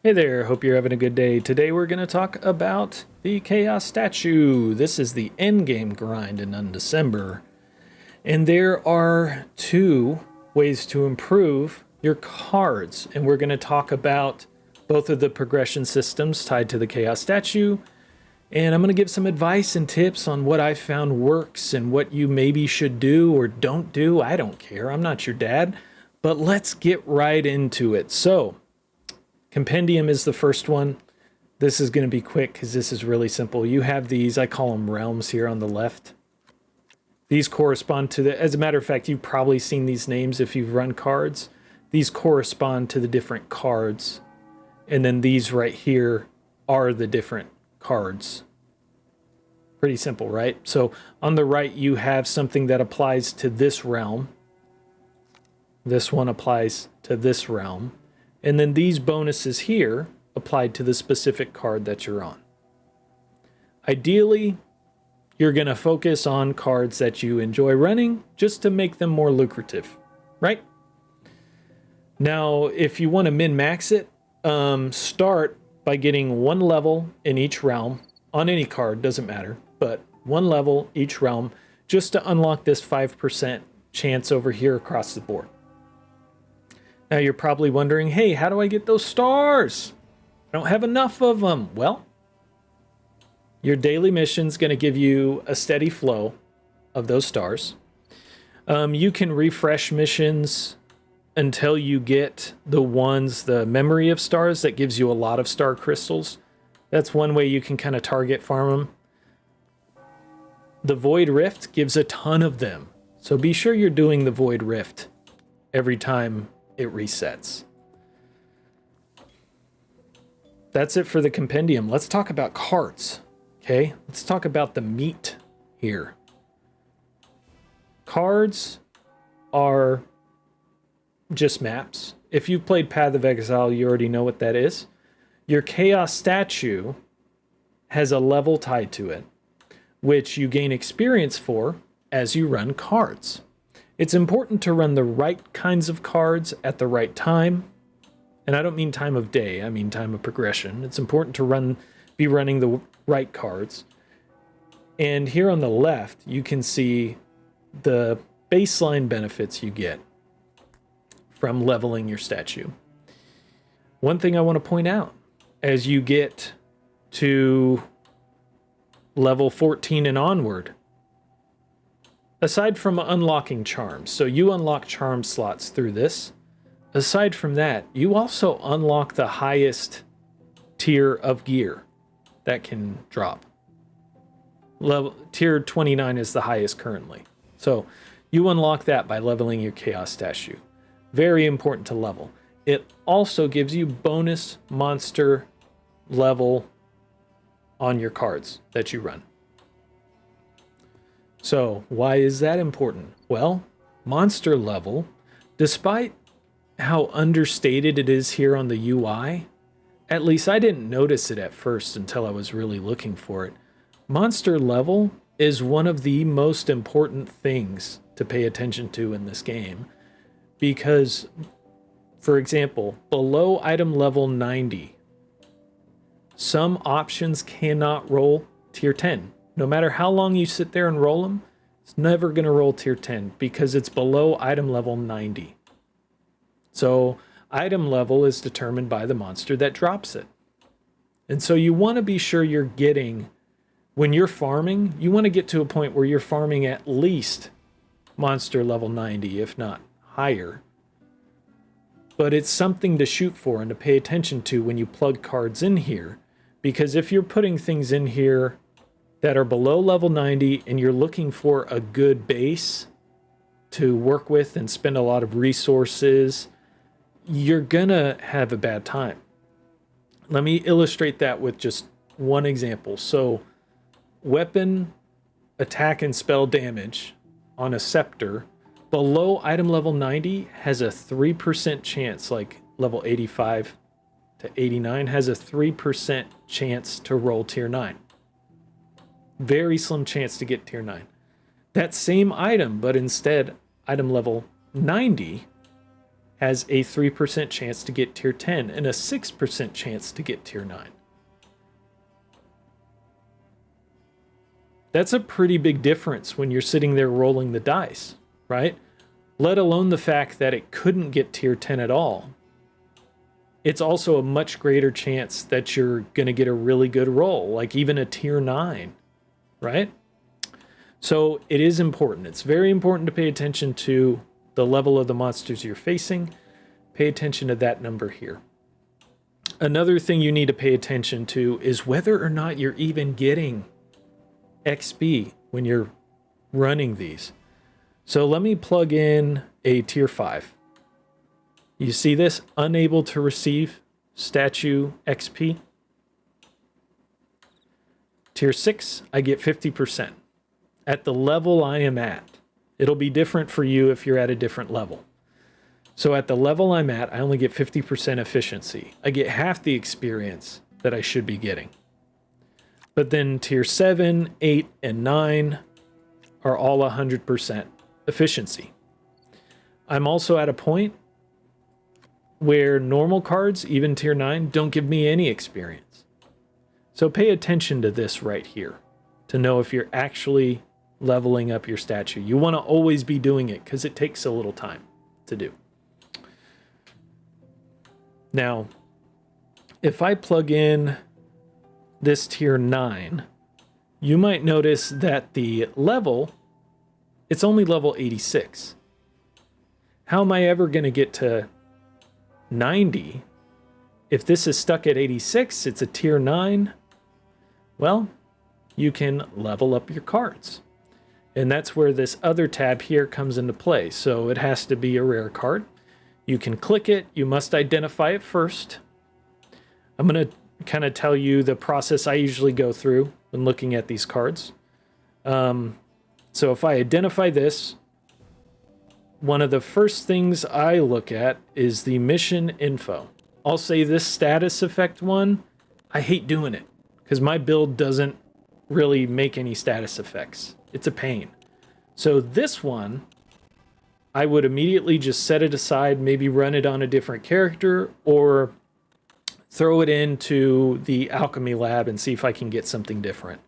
Hey there, hope you're having a good day. Today we're going to talk about the Chaos Statue. This is the endgame grind in Undecember. And there are two ways to improve your cards. And we're going to talk about both of the progression systems tied to the Chaos Statue. And I'm going to give some advice and tips on what I found works and what you maybe should do or don't do. I don't care. I'm not your dad. But let's get right into it. So, Compendium is the first one. This is going to be quick because this is really simple. You have these, I call them realms here on the left. These correspond to the, as a matter of fact, you've probably seen these names if you've run cards. These correspond to the different cards. And then these right here are the different cards. Pretty simple, right? So on the right, you have something that applies to this realm. This one applies to this realm. And then these bonuses here applied to the specific card that you're on. Ideally, you're going to focus on cards that you enjoy running just to make them more lucrative, right? Now, if you want to min-max it, start by getting one level in each realm on any card, doesn't matter, but one level each realm just to unlock this 5% chance over here across the board. Now you're probably wondering, hey, how do I get those stars? I don't have enough of them. Well, your daily mission's going to give you a steady flow of those stars. You can refresh missions until you get the memory of stars that gives you a lot of star crystals. That's one way you can kind of target farm them. The Void Rift gives a ton of them. So be sure you're doing the Void Rift every time it resets. That's it for the compendium. Let's talk about cards. Okay, let's talk about the meat here. Cards are just maps. If you've played Path of Exile, you already know what that is. Your Chaos Statue has a level tied to it, which you gain experience for as you run cards. It's important to run the right kinds of cards at the right time. And I don't mean time of day, I mean time of progression. It's important to be running the right cards. And here on the left, you can see the baseline benefits you get from leveling your statue. One thing I want to point out, as you get to level 14 and onward, aside from unlocking charms, so you unlock charm slots through this. Aside from that, you also unlock the highest tier of gear that can drop. Tier 29 is the highest currently. So you unlock that by leveling your Chaos Statue. Very important to level. It also gives you bonus monster level on your cards that you run. So why is that important? Well, monster level, despite how understated it is here on the UI, at least I didn't notice it at first until I was really looking for it. Monster level is one of the most important things to pay attention to in this game because, for example, below item level 90, some options cannot roll tier 10. No matter how long you sit there and roll them, it's never going to roll tier 10 because it's below item level 90. So item level is determined by the monster that drops it. And so you want to be sure you're getting, when you're farming, you want to get to a point where you're farming at least monster level 90, if not higher. But it's something to shoot for and to pay attention to when you plug cards in here. Because if you're putting things in here that are below level 90 and you're looking for a good base to work with and spend a lot of resources, you're gonna have a bad time. Let me illustrate that with just one example. So weapon, attack, and spell damage on a scepter below item level 90 has a 3% chance, like level 85 to 89 has a 3% chance to roll tier 9. Very slim chance to get tier 9. That same item, but instead item level 90 has a 3% chance to get tier 10 and a 6% chance to get tier 9. That's a pretty big difference when you're sitting there rolling the dice, right? Let alone the fact that it couldn't get tier 10 at all. It's also a much greater chance that you're going to get a really good roll, like even a tier 9, right? So it is important. It's very important to pay attention to the level of the monsters you're facing. Pay attention to that number here. Another thing you need to pay attention to is whether or not you're even getting XP when you're running these. So let me plug in a tier 5. You see this? Unable to receive statue XP. Tier 6, I get 50%. At the level I am at. It'll be different for you if you're at a different level. So at the level I'm at, I only get 50% efficiency. I get half the experience that I should be getting. But then tier 7, 8, and 9 are all 100% efficiency. I'm also at a point where normal cards, even tier 9, don't give me any experience. So pay attention to this right here to know if you're actually leveling up your statue. You want to always be doing it because it takes a little time to do. Now, if I plug in this tier 9, you might notice that the level, it's only level 86. How am I ever going to get to 90? If this is stuck at 86, it's a tier 9. Well, you can level up your cards. And that's where this other tab here comes into play. So it has to be a rare card. You can click it. You must identify it first. I'm going to kind of tell you the process I usually go through when looking at these cards. So if I identify this, one of the first things I look at is the mission info. I'll say this status effect one, I hate doing it because my build doesn't really make any status effects. It's a pain. So this one, I would immediately just set it aside, maybe run it on a different character or throw it into the alchemy lab and see if I can get something different.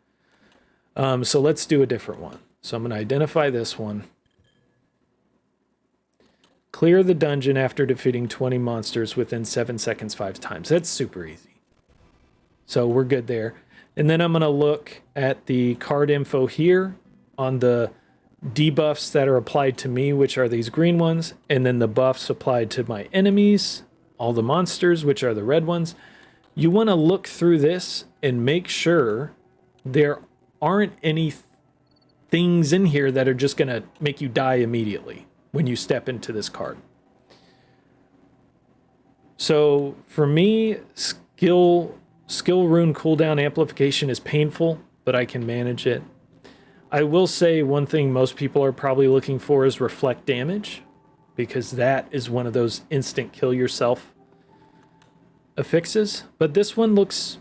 So let's do a different one. So I'm going to identify this one. Clear the dungeon after defeating 20 monsters within 7 seconds 5 times. That's super easy. So we're good there. And then I'm going to look at the card info here on the debuffs that are applied to me, which are these green ones, and then the buffs applied to my enemies, all the monsters, which are the red ones. You want to look through this and make sure there aren't any things in here that are just going to make you die immediately when you step into this card. So for me, skill rune cooldown amplification is painful, but I can manage it. I will say one thing most people are probably looking for is reflect damage, because that is one of those instant kill yourself affixes. But this one looks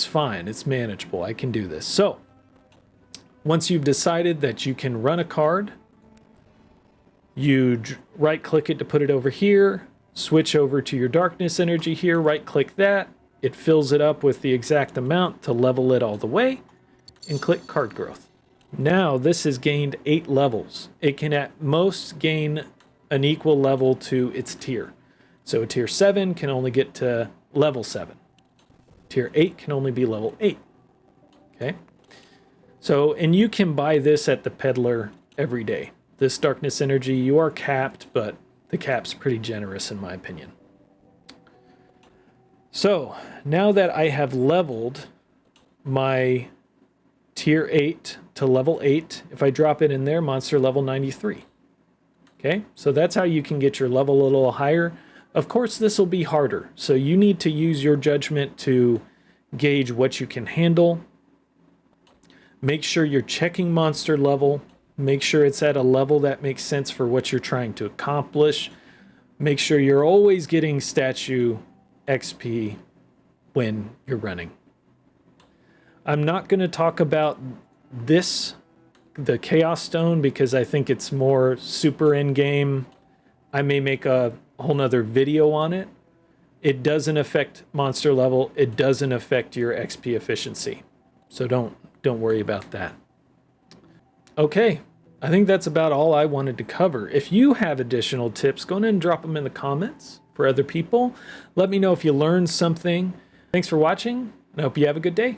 fine. It's manageable. I can do this. So once you've decided that you can run a card, you right click it to put it over here, switch over to your darkness energy here, right click that, it fills it up with the exact amount to level it all the way, and click card growth. Now this has gained 8 levels. It can at most gain an equal level to its tier. So tier 7 can only get to level 7. Tier 8 can only be level 8. Okay? So, and you can buy this at the peddler every day. This darkness energy, you are capped, but the cap's pretty generous in my opinion. So, now that I have leveled my tier 8 to level 8, if I drop it in there, monster level 93. Okay, so that's how you can get your level a little higher. Of course, this will be harder, so you need to use your judgment to gauge what you can handle. Make sure you're checking monster level. Make sure it's at a level that makes sense for what you're trying to accomplish. Make sure you're always getting statue XP when you're running. I'm not going to talk about this the Chaos Stone because I think it's more super in game. I may make a whole nother video on it. It doesn't affect monster level. It doesn't affect your XP efficiency. So don't worry about that. Okay, I think that's about all I wanted to cover. If you have additional tips, go ahead and drop them in the comments for other people. Let me know if you learned something. Thanks for watching, and I hope you have a good day.